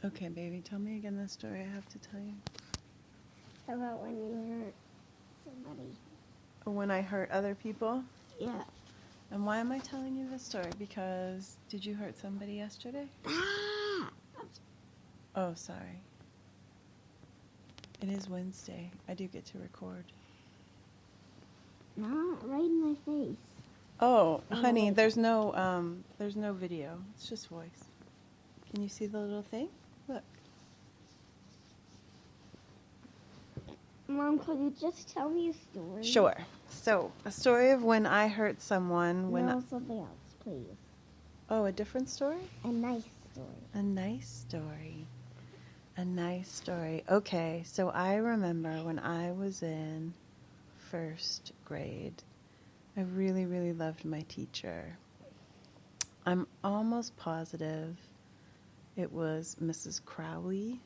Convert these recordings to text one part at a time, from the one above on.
Okay, baby, tell me again the story I have to tell you. About when you hurt somebody. When I hurt other people? Yeah. And why am I telling you this story? Because did you hurt somebody yesterday? Ah! Oh, sorry. It is Wednesday. I do get to record. Not right in my face. Oh, Oh, honey, wait. there's no video. It's just voice. Can you see the little thing? Look. Mom, could you just tell me a story? Sure. So, a story of when I hurt someone. No, something else, please. Oh, a different story? A nice story. A nice story. A nice story. Okay, so I remember when I was in first grade, I really, really loved my teacher. I'm almost positive it was Mrs. Crowley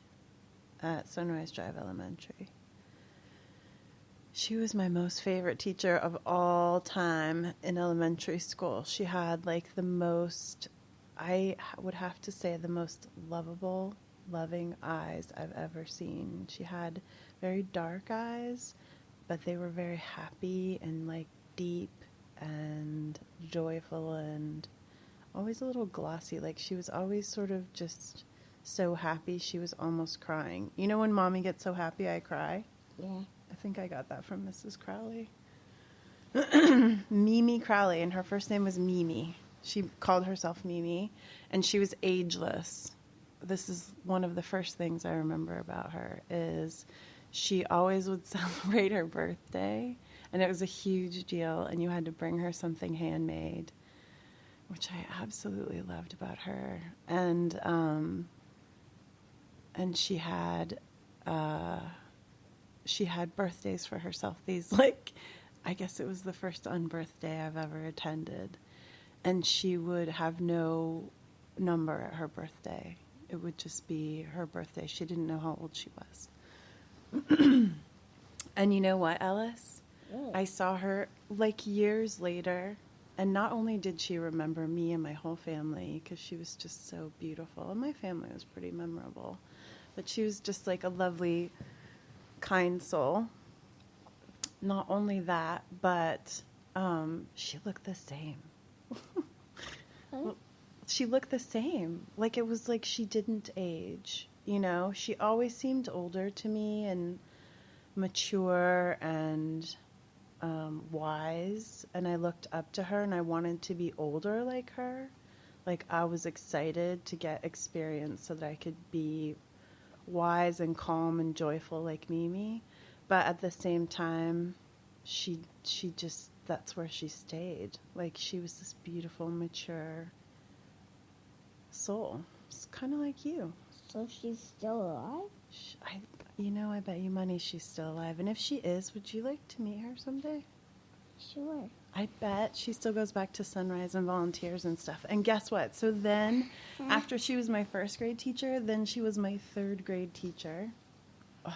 at Sunrise Drive Elementary. She was my most favorite teacher of all time in elementary school. She had like the most, I would have to say, the most lovable, loving eyes I've ever seen. She had very dark eyes, but they were very happy and like deep and joyful and always a little glossy. Like she was always sort of just so happy she was almost crying. You know when mommy gets so happy I cry? Yeah. I think I got that from Mrs. Crowley. Mimi Crowley, and her first name was Mimi. She called herself Mimi, and she was ageless. This is one of the first things I remember about her, is she always would celebrate her birthday, and it was a huge deal, and you had to bring her something handmade, which I absolutely loved about her. And she had birthdays for herself. These, like, I guess it was the first unbirthday I've ever attended. And she would have no number at her birthday. It would just be her birthday. She didn't know how old she was. And you know what, Ellis? Really? I saw her like years later, and not only did she remember me and my whole family, because she was just so beautiful, and my family was pretty memorable, but she was just like a lovely, kind soul. Not only that, but she looked the same. Huh? She looked the same. Like it was like she didn't age. You know, she always seemed older to me and mature and wise. And I looked up to her and I wanted to be older like her. Like I was excited to get experience so that I could be wise and calm and joyful like Mimi. But at the same time, she just, that's where she stayed. Like she was this beautiful, mature soul. It's kind of like you. So she's still alive? I bet you money she's still alive. And if she is, would you like to meet her someday? Sure. I bet she still goes back to Sunrise and volunteers and stuff. And guess what? So then, after she was my first grade teacher, then she was my third grade teacher. Ugh,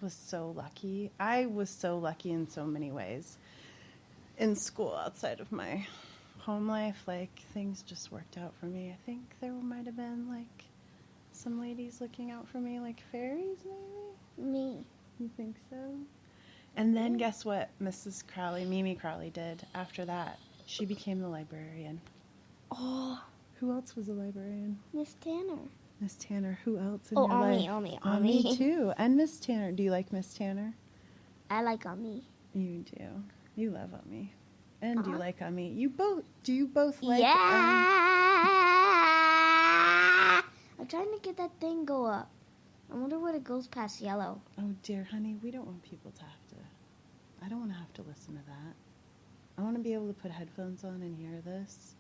was so lucky. I was so lucky in so many ways. In school, outside of my home life, like, things just worked out for me. I think there might have been, like, some ladies looking out for me, like fairies, maybe? Me. You think so? And then guess what Mrs. Crowley, Mimi Crowley, did after that? She became the librarian. Oh, Who else was a librarian? Miss Tanner. Miss Tanner. Who else in Oh, your life? Ami. Me too. And Miss Tanner. Do you like Miss Tanner? I like Ami. You do. You love Ami. And do you Uh-huh. like Ami? Do you both like Yeah! I'm trying to get that thing go up. I wonder what it goes past yellow. Oh dear, honey, we don't want people to have to. I don't want to have to listen to that. I want to be able to put headphones on and hear this.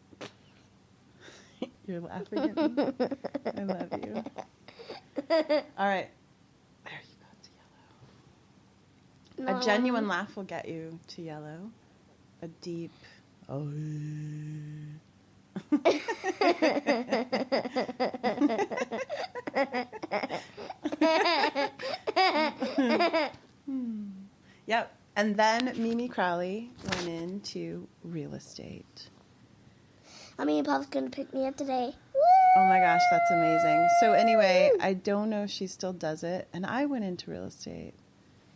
You're laughing at me. I love you. All right. There you go to yellow. No. A genuine laugh will get you to yellow. A deep. Oh. Yep. And then Mimi Crowley went into real estate. Mommy and Pop's gonna pick me up today. Oh my gosh, that's amazing. So anyway, I don't know if she still does it. And I went into real estate.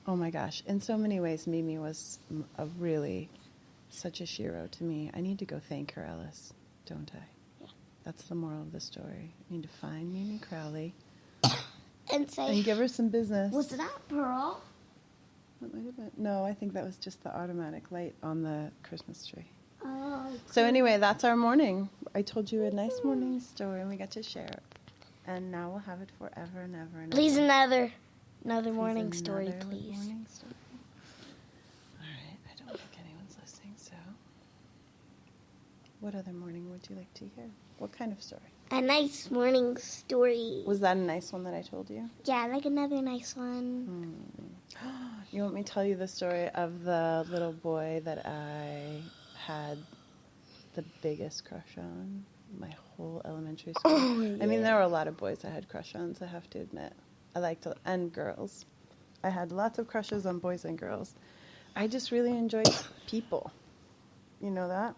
Oh my gosh. In so many ways, Mimi was such a shero to me. I need to go thank her, Ellis, don't I? Yeah. That's the moral of the story. I need to find Mimi Crowley And say, and give her some business. was that Pearl? That might have been. No, I think that was just the automatic light on the Christmas tree. Oh. So anyway, that's our morning. I told you a nice morning story, and we got to share it. And now we'll have it forever and ever and Please, ever. another Please, morning story, another please. morning story. All right, I don't think anyone's listening, so what other morning would you like to hear? What kind of story? A nice morning story. Was that a nice one that I told you? Yeah, like another nice one. You want me to tell you the story of the little boy that I had the biggest crush on my whole elementary school? Oh, I mean, yeah. there were a lot of boys I had crush on, I have to admit. And girls. I had lots of crushes on boys and girls. I just really enjoyed people. You know that?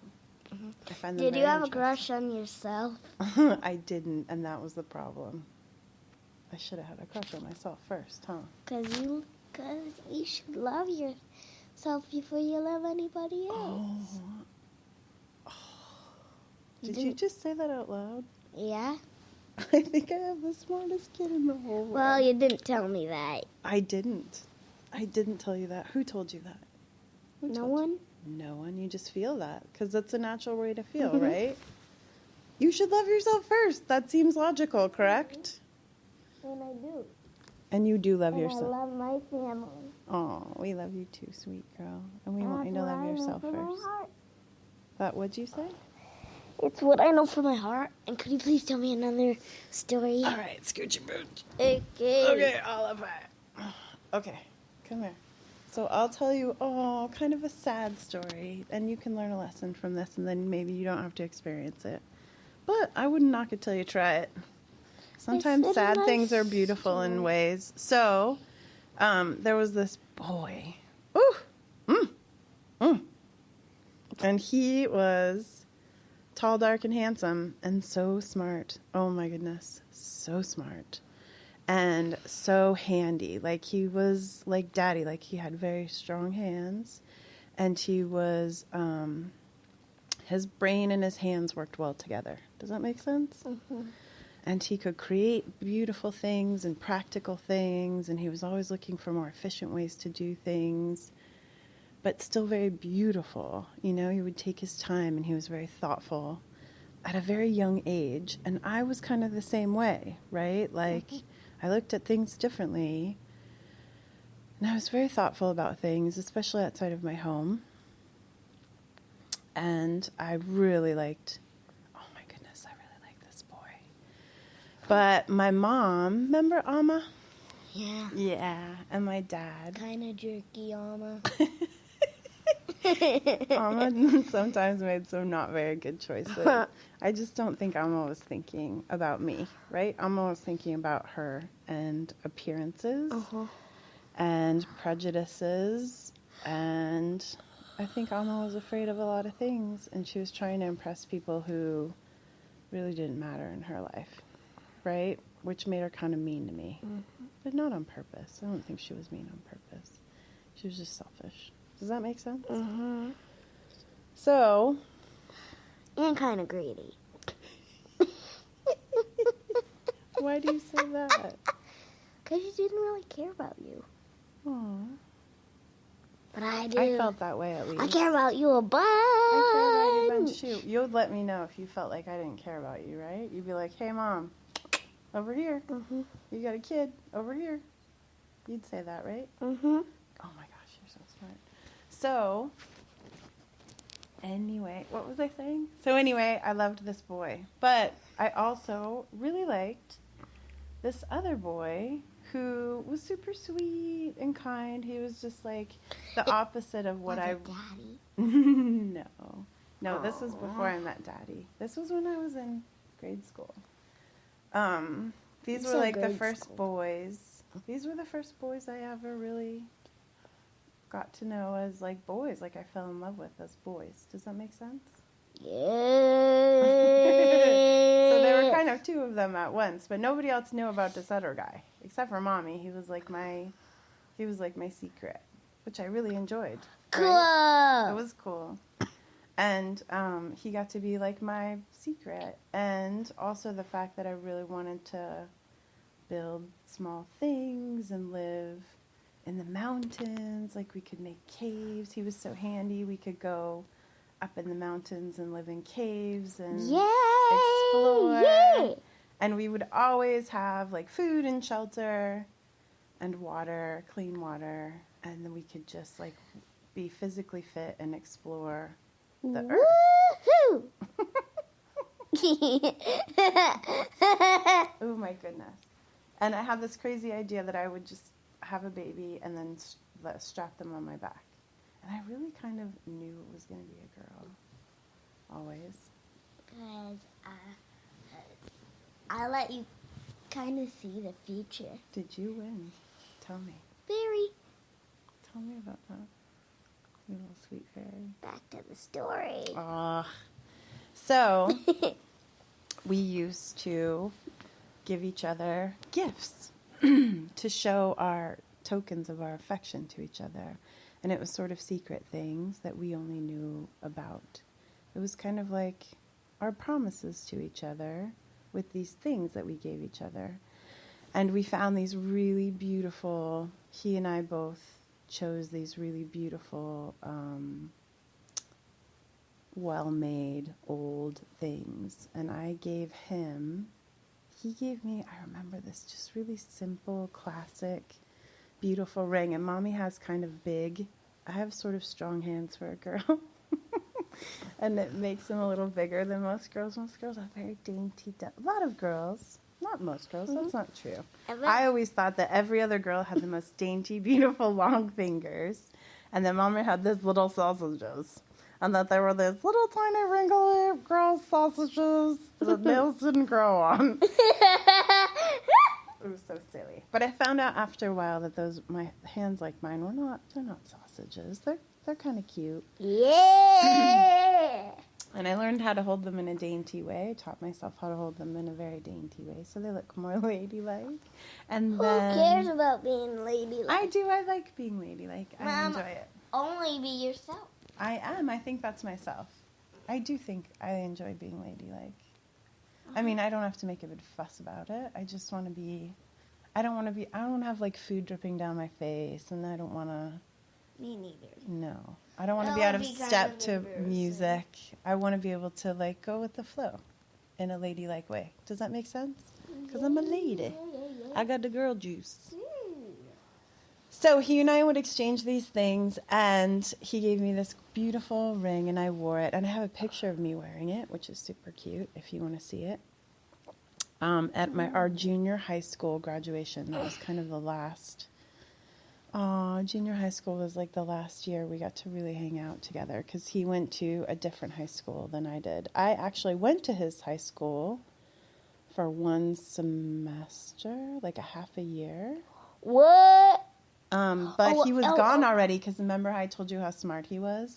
Mm-hmm. I find them Did you very have a interesting. crush on yourself? I didn't, and that was the problem. I should have had a crush on myself first, huh? Cause you should love yourself before you love anybody else. Did you just say that out loud? Yeah. I think I have the smartest kid in the whole world. Well, you didn't tell me that. I didn't. I didn't tell you that. Who told you that? Who No told one. You? No one. You just feel that because that's a natural way to feel, Mhm. right? You should love yourself first. That seems logical, correct? And I do. And you do love And yourself. I love my family. Oh, we love you too, sweet girl. And we want you to love yourself first. What'd you say? It's what I know from my heart. And could you please tell me another story? All right, scoochie booch. Okay. Okay, all of it. Okay, come here. So I'll tell you, kind of a sad story, and you can learn a lesson from this, and then maybe you don't have to experience it. But I wouldn't knock it till you try it. Sometimes It's a sad nice things are beautiful in story. ways. So there was this boy. And he was tall, dark, and handsome, and so smart. Oh my goodness, so smart. And so handy. Like he was like daddy, like he had very strong hands. And he was, his brain and his hands worked well together. Does that make sense? Mhm. And he could create beautiful things and practical things. And he was always looking for more efficient ways to do things, but still very beautiful. You know, he would take his time and he was very thoughtful at a very young age. And I was kind of the same way, right? Like, I looked at things differently. And I was very thoughtful about things, especially outside of my home. And I really liked, oh my goodness, I really liked this boy. But my mom, remember Alma? Yeah. Yeah, and my dad. Kind of jerky, Alma. Alma sometimes made some not very good choices. I just don't think Alma was thinking about me, right? Alma was thinking about her and appearances and prejudices, and I think Alma was afraid of a lot of things, and she was trying to impress people who really didn't matter in her life, right? Which made her kind of mean to me, but not on purpose. I don't think she was mean on purpose. She was just selfish. Does that make sense? Mm-hmm. So, And kind of greedy. why do you say that? Because she didn't really care about you. Aw. But I do. I felt that way at least. I care about you a bunch. I care about you a bunch too. You'd let me know if you felt like I didn't care about you, right? You'd be like, hey, Mom, over here. Mm-hmm. You got a kid, over here. You'd say that, right? Mm-hmm. Oh my gosh, you're so smart. So, anyway, what was I saying? So anyway, I loved this boy. But I also really liked this other boy who was super sweet and kind. He was just like the opposite of what I... Daddy. No, this was before I met Daddy. This was when I was in grade school. These You were said like the grade first school. boys. These were the first boys I ever really got to know as like boys. Like I fell in love with as boys. Does that make sense? Yeah. So they were kind of have two of them at once, but nobody else knew about this other guy except for Mommy. He was like my secret, which I really enjoyed. Cool. Right? It was cool. And he got to be like my secret. And also the fact that I really wanted to build small things and live in the mountains. Like we could make caves. He was so handy. We could go up in the mountains and live in caves and explore. Yay! And we would always have like food and shelter and water, clean water. And then we could just like be physically fit and explore the earth. Woohoo! Oh my goodness. And I had this crazy idea that I would just have a baby and then strap them on my back. And I really kind of knew it was going to be a girl. Always. Because I let you kind of see the future. Did you win? Tell me. Very. Tell me about that. You little sweet fairy. Back to the story. So, we used to give each other gifts to show our tokens of our affection to each other. And it was sort of secret things that we only knew about. It was kind of like our promises to each other with these things that we gave each other. And we found these really beautiful, he and I both chose these really beautiful, well-made old things. And I gave him, he gave me, I remember this, just really simple, classic, beautiful ring. And Mommy has kind of big, I have sort of strong hands for a girl. And it makes them a little bigger than most girls. Most girls are very dainty. A lot of girls, not most girls, that's not true. I always thought that every other girl had the most dainty, beautiful, long fingers. And then Mommy had these little sausages. And that there were these little tiny wrinkly girl sausages that nails didn't grow on. It was so silly. But I found out after a while that my hands like mine they're not sausages. They're kind of cute. Yeah! And I learned how to hold them in a dainty way. I taught myself how to hold them in a very dainty way so they look more ladylike. And Who cares about being ladylike? I do. I like being ladylike. I Mom, enjoy it. Only be yourself. I am. I think that's myself. I do think I enjoy being ladylike. I mean, I don't have to make a big fuss about it. I just want to be... I don't want to have like food dripping down my face, and I don't want to... Me neither. No. I don't want to be out of step to music. I want to be able to like go with the flow in a ladylike way. Does that make sense? Because I'm a lady. I got the girl juice. So he and I would exchange these things, and he gave me this beautiful ring, and I wore it. And I have a picture of me wearing it, which is super cute if you want to see it. At our junior high school graduation, that was kind of the last... junior high school was like the last year we got to really hang out together because he went to a different high school than I did. I actually went to his high school for one semester, like a half a year. What? But he was gone already because remember how I told you how smart he was?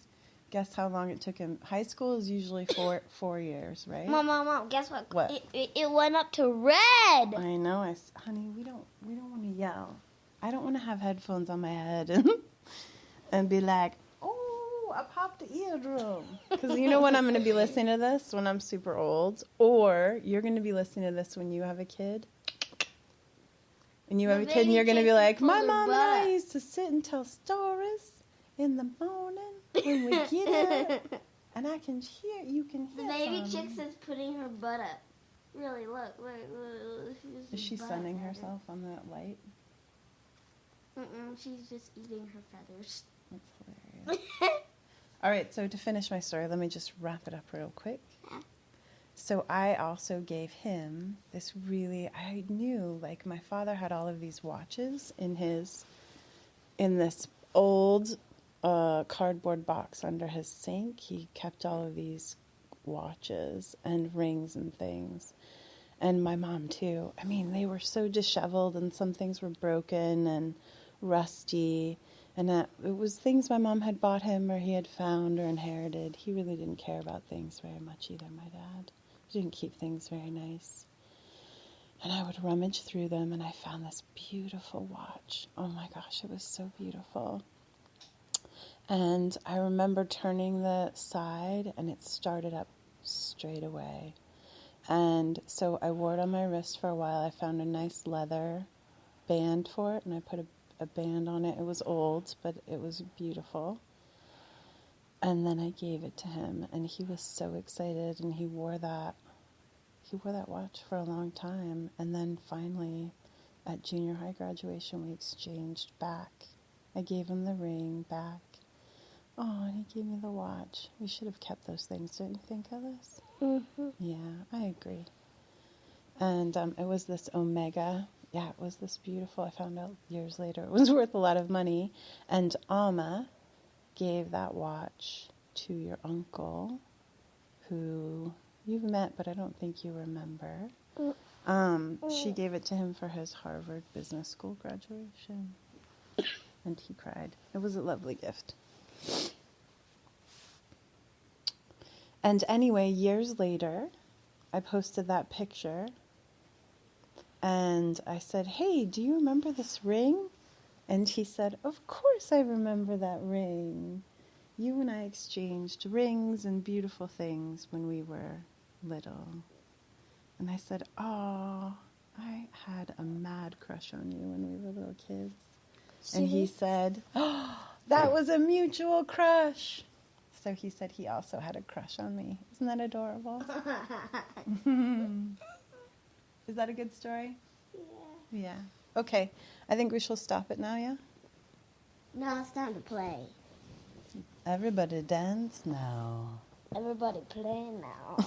Guess how long it took him? High school is usually 4 years, right? Mom, guess what? What? It went up to red. I know. Honey, we don't want to yell. I don't want to have headphones on my head and be like, oh, I popped the eardrum. Because you know when I'm going to be listening to this? When I'm super old. Or you're going to be listening to this when you have a kid. And you have a kid and you're going to be like, my mom and I used to sit and tell stories in the morning when we get up. And you can hear The baby from chick is putting her butt up. Really, look. Is she sunning herself on that light? She's just eating her feathers. That's hilarious. All right, so to finish my story, let me just wrap it up real quick. Yeah. So I also gave him this I knew, like, my father had all of these watches in this old cardboard box under his sink. He kept all of these watches and rings and things. And my mom, too. I mean, they were so disheveled, and some things were broken and rusty. And it was things my mom had bought him or he had found or inherited. He really didn't care about things very much either, my dad. He didn't keep things very nice. And I would rummage through them, and I found this beautiful watch. Oh my gosh, it was so beautiful. And I remember turning the side, and it started up straight away. And so I wore it on my wrist for a while. I found a nice leather band for it, and I put a band on it. It was old, but it was beautiful. And then I gave it to him, and he was so excited, and he wore that watch for a long time. And then finally, at junior high graduation, we exchanged back. I gave him the ring back. Oh, and he gave me the watch. We should have kept those things, don't you think, Ellis? Mm-hmm. Yeah, I agree. And it was this Omega. Yeah, it was this beautiful. I found out years later it was worth a lot of money. And Alma gave that watch to your uncle, who you've met, but I don't think you remember. She gave it to him for his Harvard Business School graduation. And he cried. It was a lovely gift. And anyway, years later, I posted that picture, and I said, "Hey, do you remember this ring?" And he said, "Of course I remember that ring. You and I exchanged rings and beautiful things when we were little." And I said, "Oh, I had a mad crush on you when we were little kids." And he said, "Oh, that was a mutual crush." So he said he also had a crush on me. Isn't that adorable? Is that a good story? Yeah. Yeah. Okay. I think we shall stop it now, yeah? Now it's time to play. Everybody dance now. Everybody play now.